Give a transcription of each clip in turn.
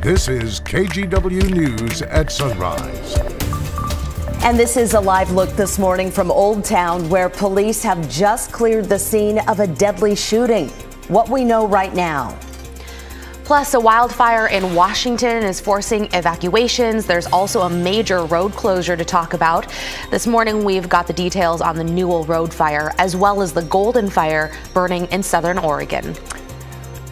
This is KGW News at Sunrise. And this is a live look this morning from Old Town, where police have just cleared the scene of a deadly shooting. What we know right now. Plus, a wildfire in Washington is forcing evacuations. There's also a major road closure to talk about. This morning, we've got the details on the Newell Road fire, as well as the Golden Fire burning in southern Oregon.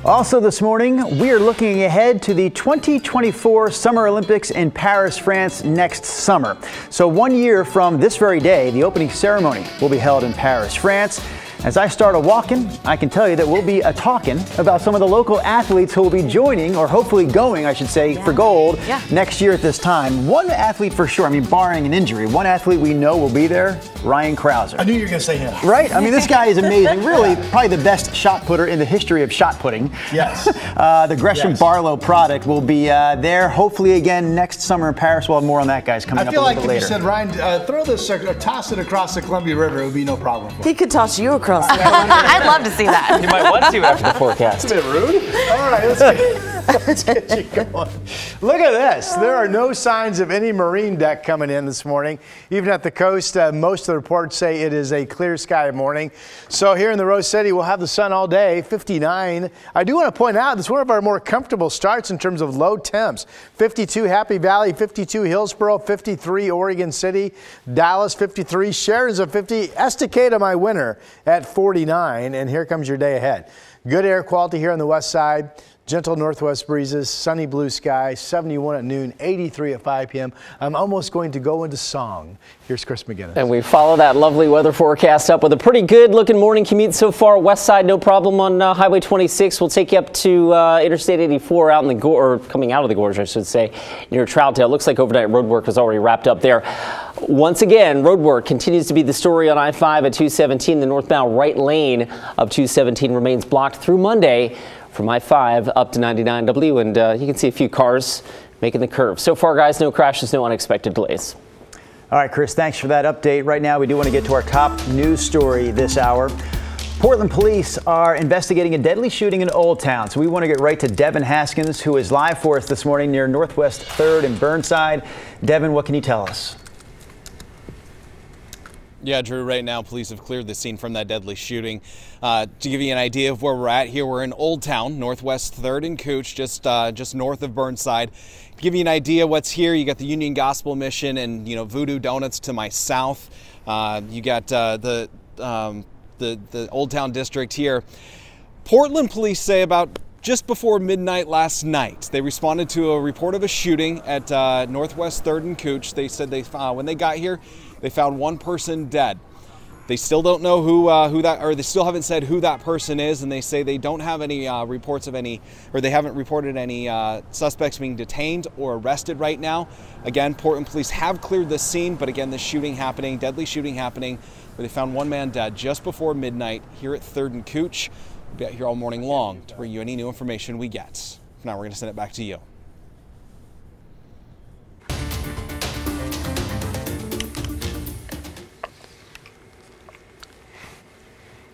Also this morning, we are looking ahead to the 2024 Summer Olympics in Paris, France next summer. So 1 year from this very day, the opening ceremony will be held in Paris, France. As I start a-walking, I can tell you that we'll be a-talking about some of the local athletes who will be joining, or hopefully going, I should say, for gold next year at this time. One athlete for sure, I mean, barring an injury, one athlete we know will be there, Ryan Krauser. I knew you were going to say him. Right? I mean, this guy is amazing. Really, probably the best shot putter in the history of shot putting. Yes. The Gresham Barlow product will be there, hopefully again next summer in Paris. We'll have more on that, guys, coming up a little bit later. I feel like if you said, Ryan, throw this or toss it across the Columbia River, it would be no problem. He could toss you across. I'd love to see that. You might want to after the forecast. That's a bit rude. All right, let's get you going. Look at this. There are no signs of any marine deck coming in this morning. Even at the coast, most of the reports say it is a clear sky morning. So here in the Rose City, we'll have the sun all day, 59. I do want to point out, this is one of our more comfortable starts in terms of low temps. 52 Happy Valley, 52 Hillsboro, 53 Oregon City, Dallas 53, Sheridan's at 50, Estacada, my winner, at 49. And here comes your day ahead. Good air quality here on the west side. Gentle northwest breezes, sunny blue sky, 71 at noon, 83 at 5 p.m. I'm almost going to go into song. Here's Chris McGinnis. And we follow that lovely weather forecast up with a pretty good looking morning commute so far. West side, no problem on Highway 26. We'll take you up to Interstate 84 out in the gorge, or coming out of the gorge, I should say, near Troutdale. Looks like overnight road work is already wrapped up there. Once again, road work continues to be the story on I-5 at 217. The northbound right lane of 217 remains blocked through Monday from I-5 up to 99W, and you can see a few cars making the curve. So far, guys, no crashes, no unexpected delays. All right, Chris, thanks for that update. Right now, we do want to get to our top news story this hour. Portland police are investigating a deadly shooting in Old Town. So we want to get right to Devin Haskins, who is live for us this morning near Northwest 3rd and Burnside. Devin, what can you tell us? Yeah, Drew, right now police have cleared the scene from that deadly shooting. To give you an idea of where we're at here, we're in Old Town, Northwest 3rd and Cooch, just north of Burnside. To give you an idea what's here, you got the Union Gospel Mission and, you know, Voodoo Donuts to my south. You got the Old Town district here. Portland police say about just before midnight last night, they responded to a report of a shooting at Northwest 3rd and Cooch. They said when they got here, they found one person dead. They still don't know who that, or they still haven't said who that person is, and they say they don't have any reports of any, or they haven't reported any suspects being detained or arrested right now. Again, Portland police have cleared the scene, but again, this shooting happening, deadly shooting happening, where they found one man dead just before midnight here at 3rd and Cooch. We'll be out here all morning long to bring you any new information we get. For now, we're going to send it back to you.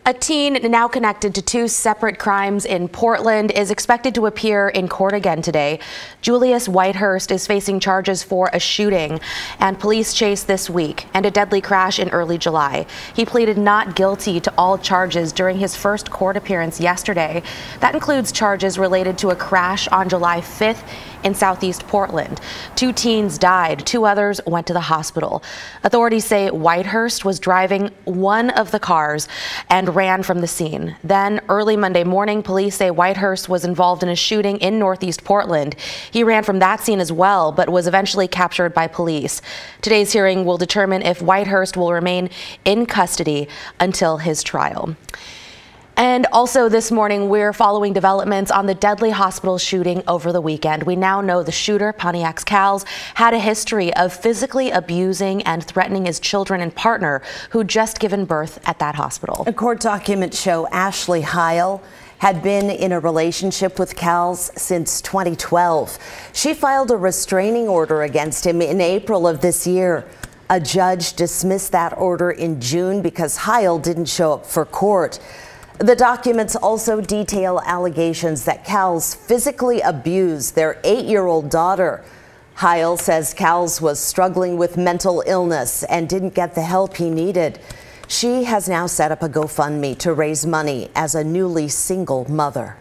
A teen now connected to two separate crimes in Portland is expected to appear in court again today. Julius Whitehurst is facing charges for a shooting and police chase this week and a deadly crash in early July. He pleaded not guilty to all charges during his first court appearance yesterday. That includes charges related to a crash on July 5th in southeast Portland. Two teens died. Two others went to the hospital. Authorities say Whitehurst was driving one of the cars and ran from the scene. Then early Monday morning, police say Whitehurst was involved in a shooting in northeast Portland. He ran from that scene as well, but was eventually captured by police. Today's hearing will determine if Whitehurst will remain in custody until his trial. And also this morning, we're following developments on the deadly hospital shooting over the weekend. We now know the shooter, Pontiac's Cals, had a history of physically abusing and threatening his children and partner who'd just given birth at that hospital. A court documents show Ashley Heil had been in a relationship with Cals since 2012. She filed a restraining order against him in April of this year. A judge dismissed that order in June because Heil didn't show up for court. The documents also detail allegations that Cowles physically abused their 8-year-old daughter. Heil says Cowles was struggling with mental illness and didn't get the help he needed. She has now set up a GoFundMe to raise money as a newly single mother.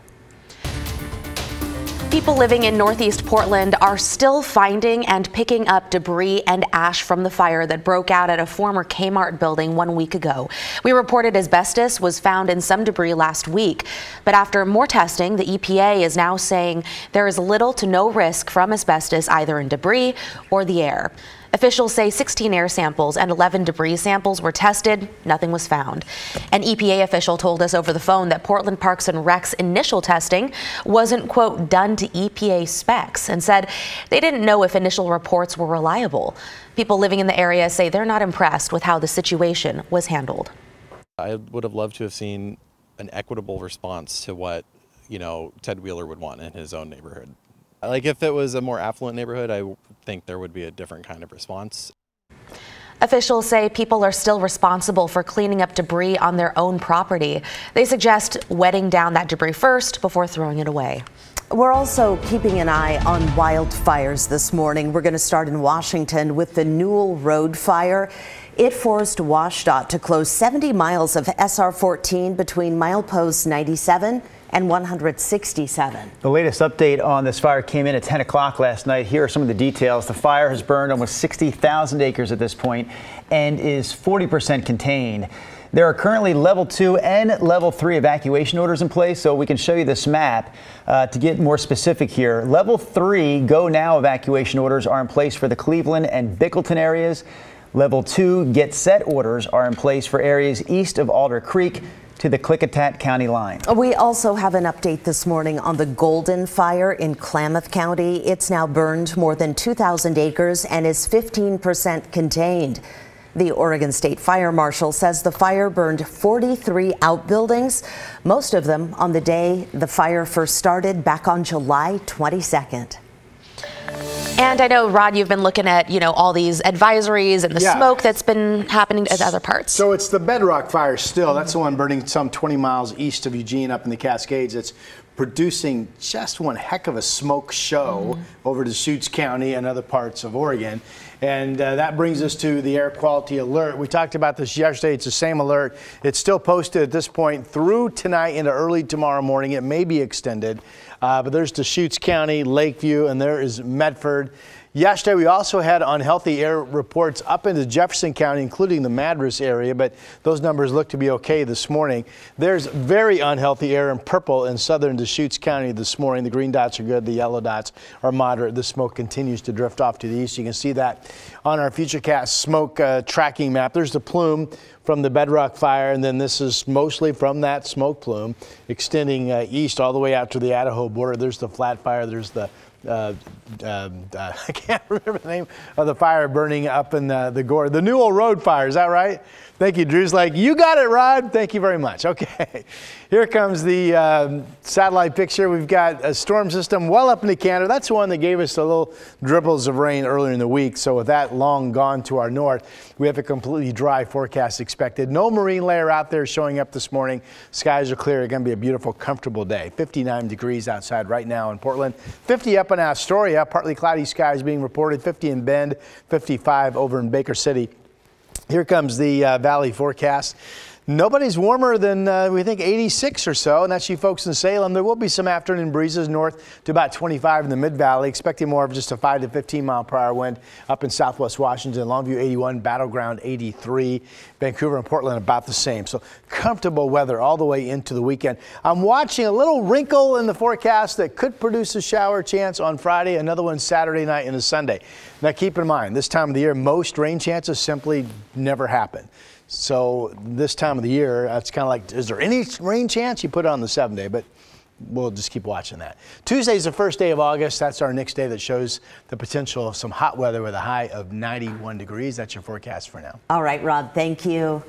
People living in Northeast Portland are still finding and picking up debris and ash from the fire that broke out at a former Kmart building 1 week ago. We reported asbestos was found in some debris last week, but after more testing, the EPA is now saying there is little to no risk from asbestos either in debris or the air. Officials say 16 air samples and 11 debris samples were tested. Nothing was found. An EPA official told us over the phone that Portland Parks and Rec's initial testing wasn't, quote, done to EPA specs, and said they didn't know if initial reports were reliable. People living in the area say they're not impressed with how the situation was handled. I would have loved to have seen an equitable response to what, Ted Wheeler would want in his own neighborhood. Like if it was a more affluent neighborhood, I think there would be a different kind of response. Officials say people are still responsible for cleaning up debris on their own property. They suggest wetting down that debris first before throwing it away. We're also keeping an eye on wildfires this morning. We're going to start in Washington with the Newell Road fire. It forced WashDOT to close 70 miles of SR 14 between mileposts 97 and 167. The latest update on this fire came in at 10 o'clock last night. Here are some of the details. The fire has burned almost 60,000 acres at this point and is 40% contained. There are currently level 2 and level 3 evacuation orders in place, so we can show you this map to get more specific here. Level 3 go now evacuation orders are in place for the Cleveland and Bickleton areas. Level 2 get set orders are in place for areas east of Alder Creek to the Klickitat County line. We also have an update this morning on the Golden Fire in Klamath County. It's now burned more than 2,000 acres and is 15% contained. The Oregon State Fire Marshal says the fire burned 43 outbuildings, most of them on the day the fire first started back on July 22nd. And I know, Rod, you've been looking at, all these advisories and the smoke that's been happening at other parts. So it's the Bedrock fire still. That's the one burning some 20 miles east of Eugene up in the Cascades. It's producing just one heck of a smoke show over to Deschutes County and other parts of Oregon. And that brings us to the air quality alert. We talked about this yesterday. It's the same alert. It's still posted at this point through tonight into early tomorrow morning. It may be extended. But there's Deschutes County, Lakeview, and there is Medford. Yesterday, we also had unhealthy air reports up into Jefferson County, including the Madras area, but those numbers look to be okay this morning. There's very unhealthy air in purple in southern Deschutes County this morning. The green dots are good. The yellow dots are moderate. The smoke continues to drift off to the east. You can see that on our Futurecast smoke tracking map. There's the plume from the Bedrock fire, and then this is mostly from that smoke plume extending east all the way out to the Idaho border. There's the flat fire. There's the I can't remember the name of the fire burning up in the Gore. The Newell Road fire, is that right? Thank you. Drew's like, you got it, Rod. Thank you very much. Okay, here comes the satellite picture. We've got a storm system well up into Canada. That's the one that gave us the little dribbles of rain earlier in the week. So with that long gone to our north, we have a completely dry forecast expected. No marine layer out there showing up this morning. Skies are clear. It's going to be a beautiful, comfortable day. 59 degrees outside right now in Portland. 50 up in Astoria. Partly cloudy skies being reported. 50 in Bend. 55 over in Baker City. Here comes the valley forecast. Nobody's warmer than we think 86 or so, and that's you folks in Salem. There will be some afternoon breezes north to about 25 in the mid-valley, expecting more of just a 5 to 15 mile per hour wind up in southwest Washington. Longview 81, Battleground 83, Vancouver and Portland about the same. So comfortable weather all the way into the weekend. I'm watching a little wrinkle in the forecast that could produce a shower chance on Friday, another one Saturday night and a Sunday. Now keep in mind, this time of the year, most rain chances simply never happen. So this time of the year, it's kind of like, is there any rain chance? You put it on the 7-day, but we'll just keep watching that. Tuesday's the first day of August. That's our next day that shows the potential of some hot weather with a high of 91 degrees. That's your forecast for now. All right, Rod, thank you.